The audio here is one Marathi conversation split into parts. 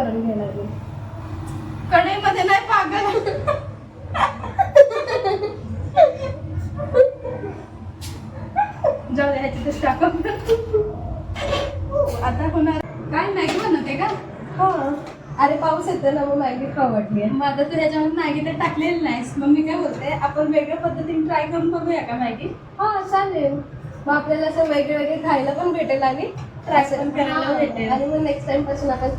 करून घ्यायला लागेल. कढईमध्ये नाही पागल. जाऊ दे ह्याच्यातच टाका. आता होणार काय मॅगी बनवते का? हा अरे पाऊस येतो ना मग मॅगी खाऊ वाटली. मग आता तू ह्याच्यामध्ये मॅगी तर टाकलेली नाहीस. मग मी काय बोलते आपण वेगळ्या पद्धतीने ट्राय करून बघूया का मॅगी? हा चालेल. मग आपल्याला असं वेगळे वेगळे खायला पण भेटेल आणि ट्राय पण करायला भेटेल. आणि मग नेक्स्ट टाइम पासून आपण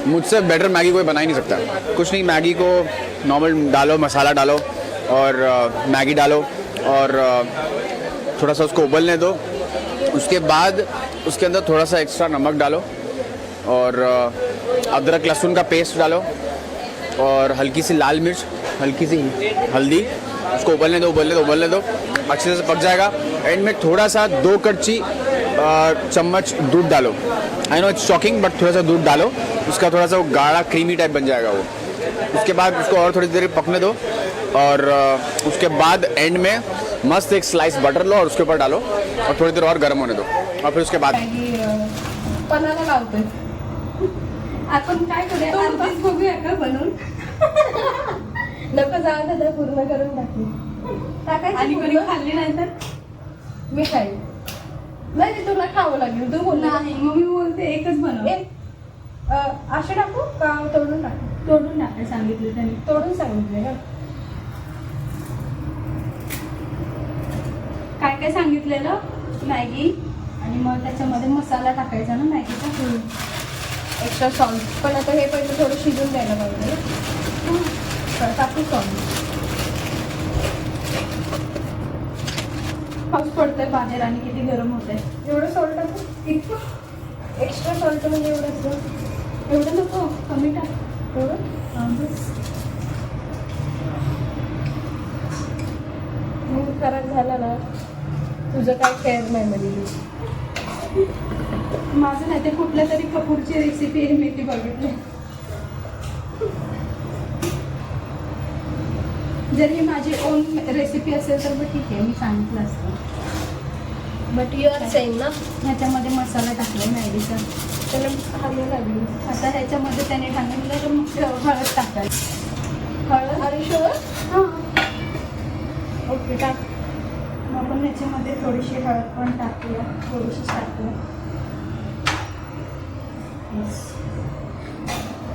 मुझसे बेटर मैगी कोई बना ही नहीं सकता. कुछ नहीं, मैगी को नॉर्मल डालो, मसाला डालो और मैगी डालो और थोड़ा सा उसको उबलने दो. उसके बाद उसके अंदर थोड़ा सा एक्स्ट्रा नमक डालो और अदरक लहसुन का पेस्ट डालो और हल्की सी लाल मिर्च, हल्की सी हल्दी. उसको उबलने दो अच्छे से पक जाएगा. एंड में थोड़ा सा 2 कड़छी चम्मच दूध डालो. I know it's shocking but थोड़ा सा दूध डालो. उसका थोड़ा सा वो गाढ़ा क्रीमी टाइप बन जाएगा वो. उसके बाद उसको और थोड़ी देर पकने दो और उसके बाद एंड में मस्त एक स्लाइस बटर लो और उसके ऊपर डालो और थोड़ी देर और गर्म होने दो और फिर उसके बाद मॅगी पणाला लावतोय. आपण काय करूया अर्धीच बघूया का बनवून? नको जाऊ दे पूर्ण करून टाकू. टाकायची आणि कोणी पूर्ण? खाल्ली नाही तर मी खाईन. नाही तुला खावं लागेल. तू बोल नाही. मग मी बोलते एकच बनव. असे टाकू का तोडून टाकू? तोडून टाकाय सांगितलं त्यांनी. तोडून सांगितले का? काय काय सांगितलेलं? मॅगी आणि मग त्याच्यामध्ये मसाला टाकायचा ना मॅगीचा. Extra salt. पण आता हे पहिले थोडं शिजून द्यायला पाहिजे. तर टाकू सॉल्ट. पाऊस पडतोय बाहेर आणि किती गरम होतंय. एवढं सॉल्ट टाकू? इतकं एक्स्ट्रा सॉल्ट म्हणजे एवढं असतं? एवढं नको, कमी टाक. एवढं बस. मग खराब झाला ना तुझं काय केअर नाही म्हणजे. माझं नाही ते कुठल्या तरी कपूरची रेसिपी मी ती बघितली. जर ही माझी ओन रेसिपी असेल तर मग ठीक आहे, मी सांगितलं असतं. बट यू आर सेम ना. ह्याच्यामध्ये मसाला टाकला मॅगीचा. त्याला हलवं लागेल. आता ह्याच्यामध्ये त्याने सांगितलं तर मग हळद टाकायची. हळद आणि शुगर. हां. ओके टाक. मग आपण ह्याच्यामध्ये थोडीशी हळद पण टाकूया. थोडीशी टाकूया.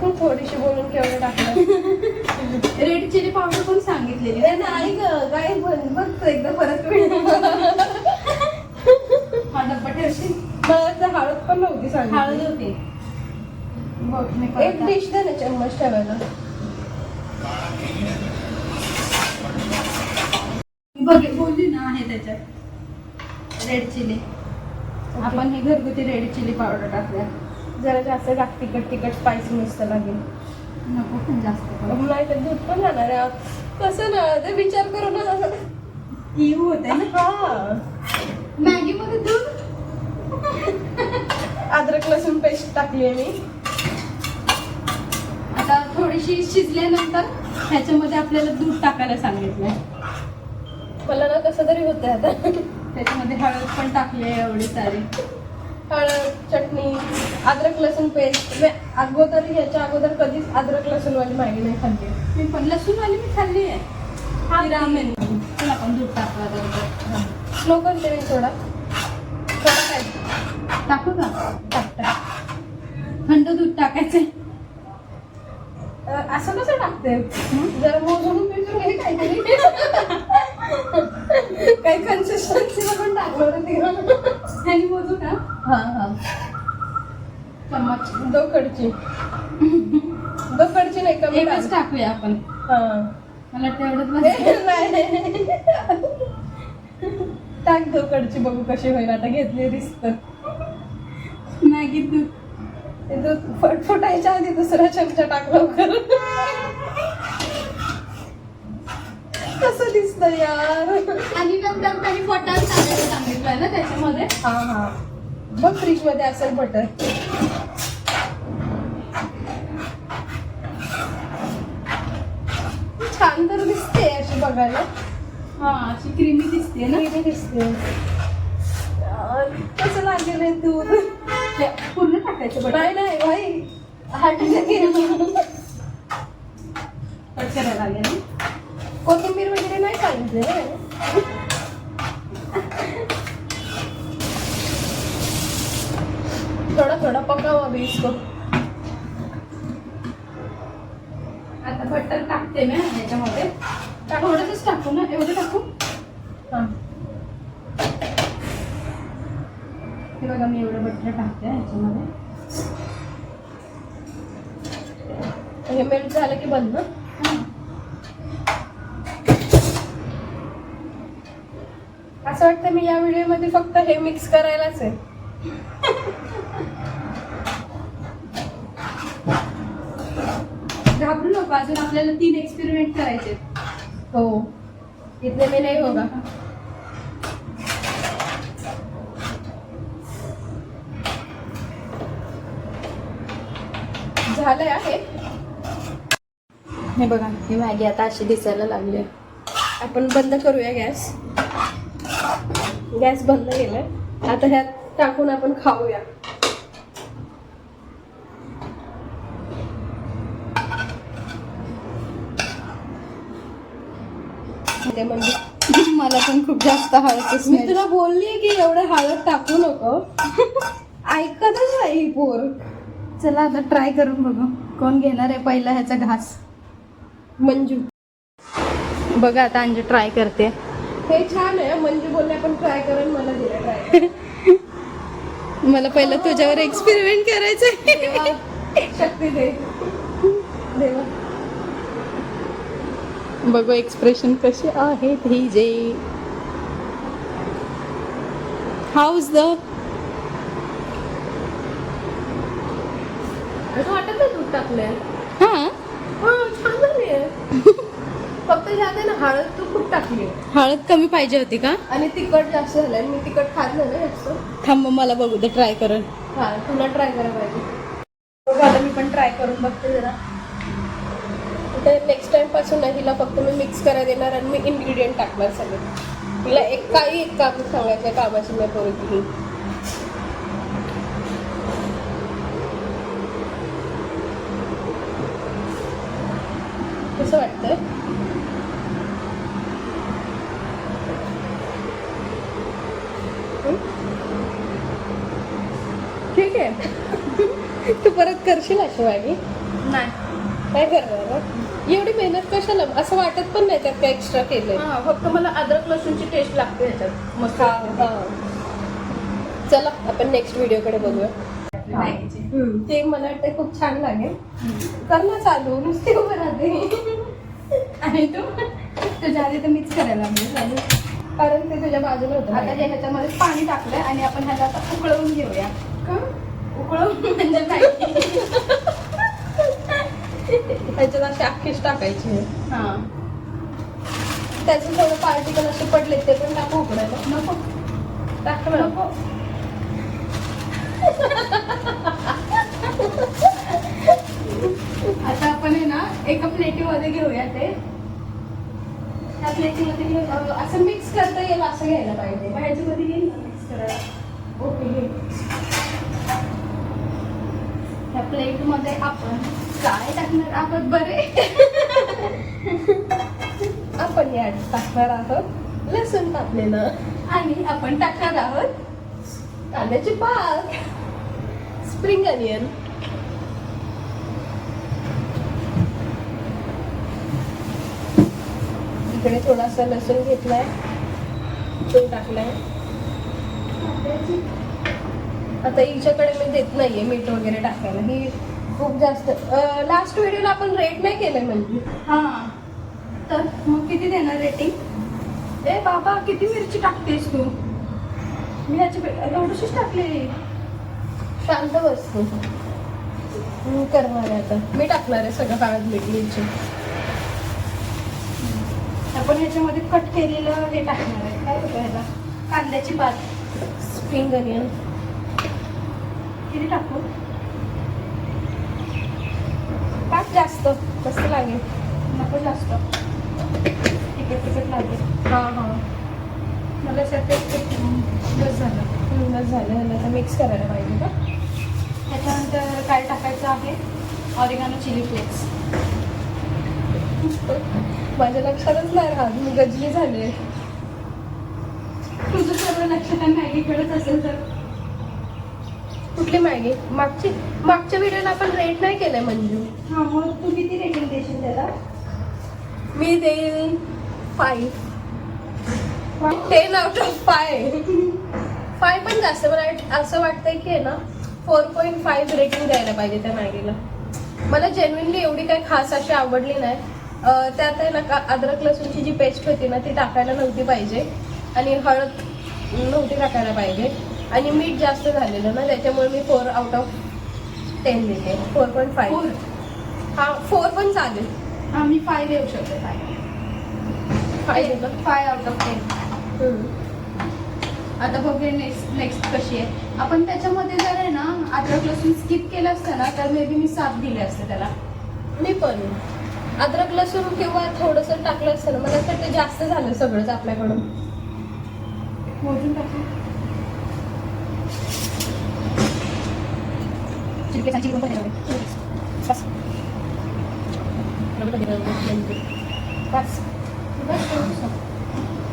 तू थोडीशी बोलून केवढं टाकलं. रेड चिली पावडर पण सांगितलेली. नाही ग काय बघ एकदा परत वेळ. हा डब्बा ठेवशील. मला तर हळद पण नव्हती हळद सांगितली. होती. बघ मी एक परत डिश दे ना चम्मच ठेवायला. बोलली ना आहे त्याच्यात रेड चिली. आपण ही घरगुती रेड चिली पावडर टाकूया. जरा जास्त टाक. तिखट स्पायसी मस्त लागेल. नको पण जास्त करू. नाही तर दूध पण जाणार आहे. कसं ना ते विचार करू ना. इऊ होते ना. हा मॅगी मध्ये दूध. अद्रक लसूण पेस्ट टाकली आहे मी. आता थोडीशी शिजल्यानंतर ह्याच्यामध्ये आपल्याला दूध टाकायला सांगितलंय. मला ना कसं तरी होतंय आता. त्याच्यामध्ये हळद पण टाकली आहे एवढी सारी. हळद, चटणी, अद्रक लसूण पेस्ट. अगोदर ह्याच्या अगोदर कधीच अद्रक लसूण वाली मॅगी नाही खाल्ली. मी पण लसूणवाली मी खाल्ली आहे. हा रामेन. तुला पण दूध टाकला बरोबर. स्लो करते मी थोडा. थोडा काय टाकू का? टाक. थंड दूध टाकायचंय. असं कसं टाकते? जरा मोजून पिजून घे काहीतरी. काही कन्सिस्टन्सीला पण टाकलं होतं. ह्यानी मोजू का? हा चम्मच. दो कडची नाही कमी एकच टाकूया आपण. हा मला तेवढंच नाही. टाक दो कडची. बघू कशी होईल. आता घेतली रिस्क. मॅगी दूध. ते दूध फुटायच्या आधी दुसरा चमचा टाक लवकर. कसं दिसतं यार. आणि नंतर त्यांनी बटर टाकायला सांगितलंय ना त्याच्यामध्ये. हा बघ फ्रीज मध्ये असेल बटर. छान तर दिसते अशी बघायला. हा अशी क्रीमी दिसते ना. क्रीमी दिसते. कसं लागेल हे दूध. पूर्ण टाकायचं बटर. नाही भाई हार्टचं केलं. कट करायला लागेल. कोथिंबीर वगैरे नाही सांगितले ना. थोडा थोडा पकावा भी इसको. आता बटर टाकते मी ह्याच्यामध्ये. थोडंच टाकू ना, एवढं टाकू. हां हे बघा मी एवढं बटर टाकते ह्याच्यामध्ये. हे मेल्ट झालं की बंद ना. असं वाटतं मी या व्हिडिओ मध्ये फक्त हे मिक्स करायलाच आहे. घाबरू नको, अजून आपल्याला 3 एक्सपेरिमेंट करायचे. हो इतने में नाही होगा. झालंय आहे. हे बघा ही मॅगी आता अशी दिसायला लागली. आपण बंद करूया गॅस. गॅस बंद केलाय. आता ह्यात टाकून आपण खाऊया. ते म्हणजे मला पण खूप जास्त हळदच मी तुला बोलली की एवढं हळद टाकू नको. ऐकतच नाही ही पोर. चला आता ट्राय करून बघू कोण घेणार आहे पहिला ह्याचा घास. मंजू. बघा आता अंजू ट्राय करते. हे छान आहे. मंजू बोलले आपण ट्राय करून मला दिलं ट्राय. मला पहिलं तुझ्यावर एक्सपेरिमेंट करायचंय. देवा शक्ती दे देवा. बघू एक्सप्रेशन कसे आहेत ही जे. House the. असं वाटत नाही दूध टाकलंय. हा छान झाली. फक्त ह्यात आहे ना हळद तू खूप टाकली हळद कमी पाहिजे होती का? आणि तिखट जास्त झालंय. मी तिखट खात नाही ना जास्त. थांब मला बघू दे ट्राय करून. हा तुला ट्राय करायला पाहिजे. बघू आता मी पण ट्राय करून बघते जरा. तर नेक्स्ट टाइम पासून ना हिला फक्त मी मिक्स करायला देणार आणि मी इन्ग्रेडियंट टाकणार सगळे. हिला काही एक काम सांगायचं कामाची नाही करू ही. कसं वाटतंय? ठीक आहे. तू परत करशील अशी मॅगी? नाही काय करणार एवढी मेहनत कशाला? असं वाटत पण नाही त्यात काय एक्स्ट्रा केलंय. फक्त मला अद्रक लसूणची टेस्ट लागते ह्याच्यात मस्त. चला आपण नेक्स्ट व्हिडिओकडे बघूया. मॅगीची. ते मला वाटतं खूप छान लागेल. कर ना चालू. नुसते उभं राहते. आणि तू तुझ्या आधी तर मिक्स करायला लागेल. कारण ते तुझ्या बाजूला होतं. आता हे ह्याच्यामध्ये पाणी टाकलंय आणि आपण ह्याला आता उकळवून घेऊया. का? उकळवून म्हणजे मॅगी. त्याच्यात अशी अख्खीच टाकायची. हा त्याचे थोडं पार्टिकल असे पडले ते पण टाकू उकडायला. नको टाक ना. नको. आता आपण आहे ना एका प्लेटीमध्ये घेऊया ते. त्या प्लेटीमध्ये घेऊया. असं मिक्स करता येईल असं घ्यायला पाहिजे. ह्याच्यामध्ये घेईन मिक्स करायला. ओके. त्या प्लेटमध्ये आपण काय टाकणार आहोत बरे? आपण यात टाकणार आहोत लसूण कापलेलं आणि आपण टाकणार आहोत कांद्याची पात, स्प्रिंग अनियन. इकडे थोडासा लसूण घेतलाय, तो टाकलाय. आता हिच्याकडे मी देत नाहीये मीठ वगैरे टाकायला. ही खूप जास्त. लास्ट व्हिडिओला आपण रेट नाही केलंय म्हणजे. हा तर मग किती देणार रेटिंग? ए बाबा किती मिरची टाकतेस तू? मी ह्याची एवढीशीच टाकली. शांत बसतो. मी करणार आहे आता. मी टाकणार आहे सगळं काळात मीठ मिरची. आपण ह्याच्यामध्ये कट केलेलं हे टाकणार आहे. काय होतं ह्याला? कांद्याची पात, स्प्रिंग अनियन. किती टाकू? टाक जास्त, मस्त लागेल. नको जास्त, तिखट तिखट लागेल. हां हां मला सध्या बस झालं. बस झालं. आता मिक्स करायला पाहिजे का? त्याच्यानंतर काय टाकायचं आहे? Oregano chilli flakes. माझ्या लक्षातच नाही राहत, मी गजली झाले. तुझं सर्व लक्षात मॅगी कळत असेल तर. कुठली मॅगी? मागच्या व्हिडिओला आपण रेट नाही केलंय मंजू. हां, मग तू किती रेटिंग देशील त्याला? मी देईल 5. 10 out of 5. 5 पण जास्त. मला असं वाटतंय की आहे ना 4.5 रेटिंग द्यायला पाहिजे त्या मॅगीला. मला जेन्युइनली एवढी काही खास अशी आवडली नाही. त्यात आहे ना अद्रक लसूणची जी पेस्ट होती ना ती टाकायला नव्हती पाहिजे आणि हळद नव्हती टाकायला पाहिजे आणि मीठ जास्त झालेलं ना, त्याच्यामुळे मी 4 out of 10 देते. 4.5. हा 4 पण चालेल. हां, मी 5 देऊ शकते. 5 दिलं. 5 out of 10. आता बघूया नेक्स्ट कशी आहे. आपण त्याच्यामध्ये जर आहे ना अद्रक लसूण स्किप केलं असतं ना तर मे बी मी 7 दिले असते त्याला. मी पण अद्रक लसूण किंवा थोडंसं टाकलं असतं ना, मला असं वाटतं जास्त झालं सगळंच आपल्याकडून. मोजून टाकू.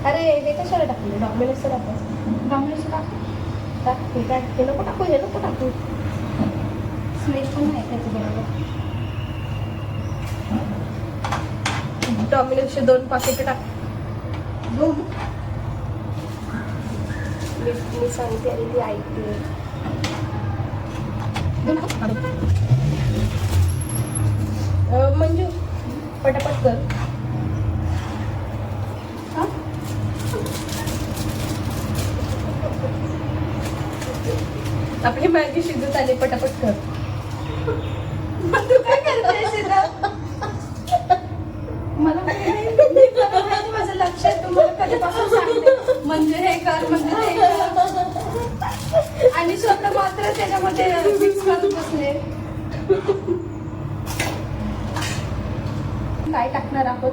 अरे हे कशाला टाकले? डॉक्युमेंट्स टाकायचं. डॉमिनोजचं टाकू. टाक हे नको टाकू, हे नको टाकू. स्मेल पण नाही त्याचं बरोबर. डॉमिनोजचे 2 पाकिटं टाक. 2. मी सांगते आणि ती ऐकते. मंजू पटापट कर. आपली मॅगी शिजत आली, पटापट कर. तू काय करतेस इथं? मला माहिती, माझं लक्ष आहे. तू मला कधीपासून सांगते म्हणजे हे कर म्हणजे ते कर आणि स्वतः मात्र त्याच्यामध्ये मिक्स करत बसले. काय टाकणार आहोत?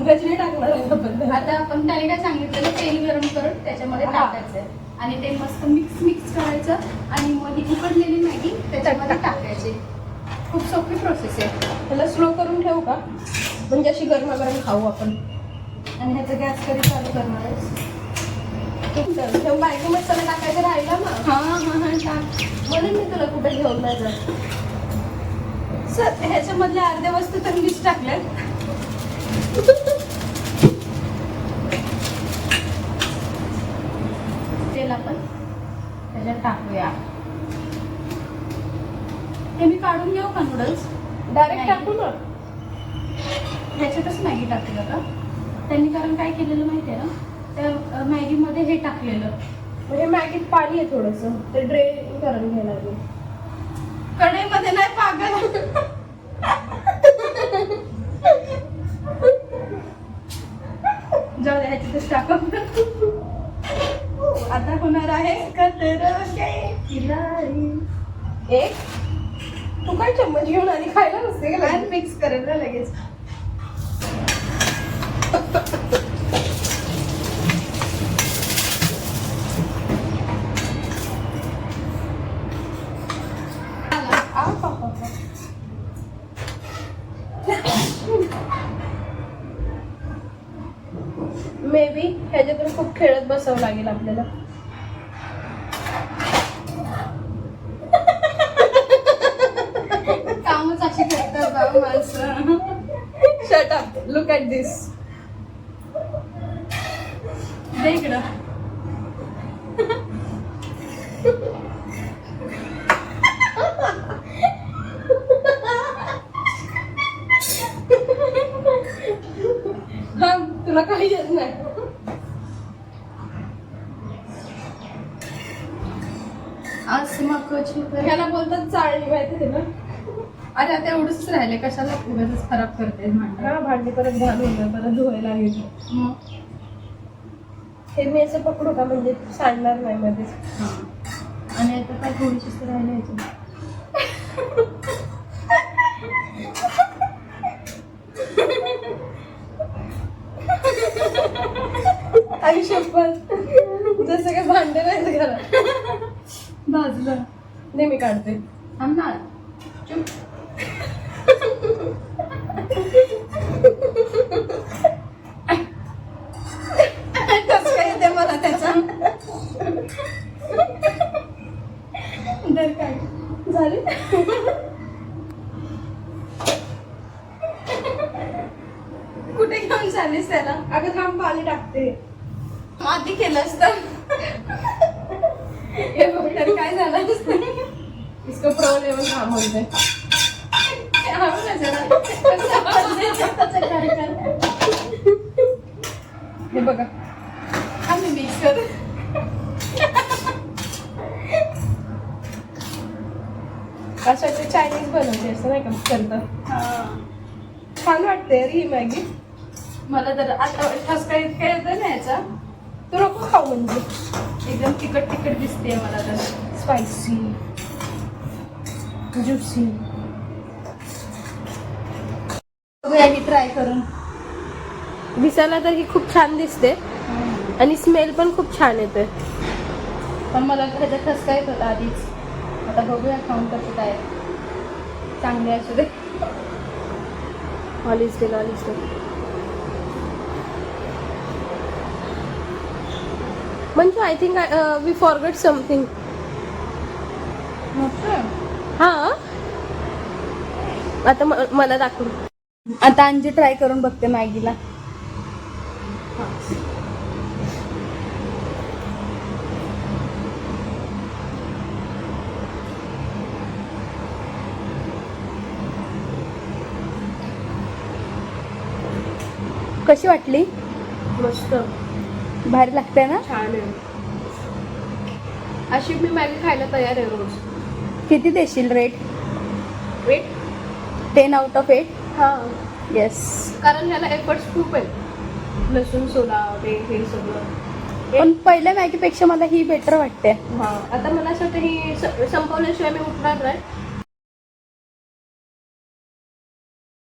गजरी टाकणार आहे आपण. आता आपण त्याने काय सांगितलेलं तेल गरम करून त्याच्यामध्ये टाकायचंय आणि ते मस्त मिक्स करायचं आणि मग ही उकडलेली मॅगी त्याच्यामध्ये टाकायची. खूप सोपी प्रोसेस आहे. त्याला स्लो करून ठेवू का? म्हणजे अशी गरमागरम खाऊ आपण. आणि ह्याचं गॅस कधी चालू करणार आहेस? ठेव. मॅगी मसाला टाकायचा राहिला ना, हां टाक. म्हणून मी तुला कुठे घेऊन नाही जात. सर ह्याच्यामधल्या अर्ध्या वस्तू तर मीच टाकल्यात. तेल आपण त्याच्यात टाकूया. हे मी काढून घेऊ का नूडल्स? डायरेक्ट टाकू ना. ह्याच्यातच मॅगी टाकली आता त्यांनी, कारण काय केलेलं माहिती आहे ना, त्या मॅगीमध्ये हे टाकलेलं. म्हणजे मॅगीत पाणी आहे थोडंसं, ते ड्रेन करून घ्यायला लागेल. कढईमध्ये नाही पागल. जाऊ दे, ह्याच्यातच टाकू. आता होणार आहे एक तू काय चम्मच घेऊन आणि खायला नसते का? मिक्स करेल ना लगेच. मे बी ह्याच्यातून खूप खेळत बसावं लागेल आपल्याला. कामच अशी करतात बाबा माणसं. शट अप, लुक ॲट दिस. दे इकडं. हा तुला काही येत नाही. आज मग ह्याला बोलतात चाळणी, माहिती ना? अरे आता एवढंच राहिले, कशाला उगाच खराब करते भांडण. हा भांडी परत घालून होतं, परत धुवायला लागेल. मग हे मी असं पकडू का म्हणजे सांडणार नाही मध्येच. आणि आता काय थोडीशीच राहिले ह्याची. आई शपथ, जसं काय भांडे नाही घरात. भाजलं. नाही मी काढते. थांब ना. चुप. कसं काय येते मला त्याचा. दर काय झाले. कुठे घेऊन चाललीस त्याला. अगं थांब पाणी टाकते. आधी केलं असतं. हे बघ तर काय झालं असतं. इसको प्रो लेवल काम बोलते. हवं ना जरा. कसं आवाज येतो त्याचा खरखर. हे बघा आम्ही मिक्स करू. असं वाटतं चायनीज बनवते असं नाही का करतं. छान वाटते रे ही मॅगी. मला तर आता ठसका इतका येतो ना याचा. तू नको खाऊ म्हणजे. एकदम तिखट तिखट दिसते मला तर. Spicy juicy. बघूया ही ट्राय करून. दिसायला तर ही खूप छान दिसते आणि स्मेल पण खूप छान येते. पण मला त्याचा ठसका येत होता आधीच. आता बघूया खाऊन कसं काय. चांगले असू दे. All is well, all is well. म्हणजे I think we forget something. हा आता मला दाखव. आता अंजी ट्राय करून बघते मॅगीला. कशी वाटली. मस्त भारी लागते ना. छान आहे. अशी मी मॅगी खायला तयार आहे रोज. किती देशील रेट. Weight 10 out of 8. हा येस. कारण ह्याला एफर्ट्स खूप आहेत. लसूण सोडा ते हे सगळं. पण पहिल्या मॅगीपेक्षा मला ही बेटर वाटते. हा आता मला असं वाटतं ही संपवल्याशिवाय मी उठणार नाही.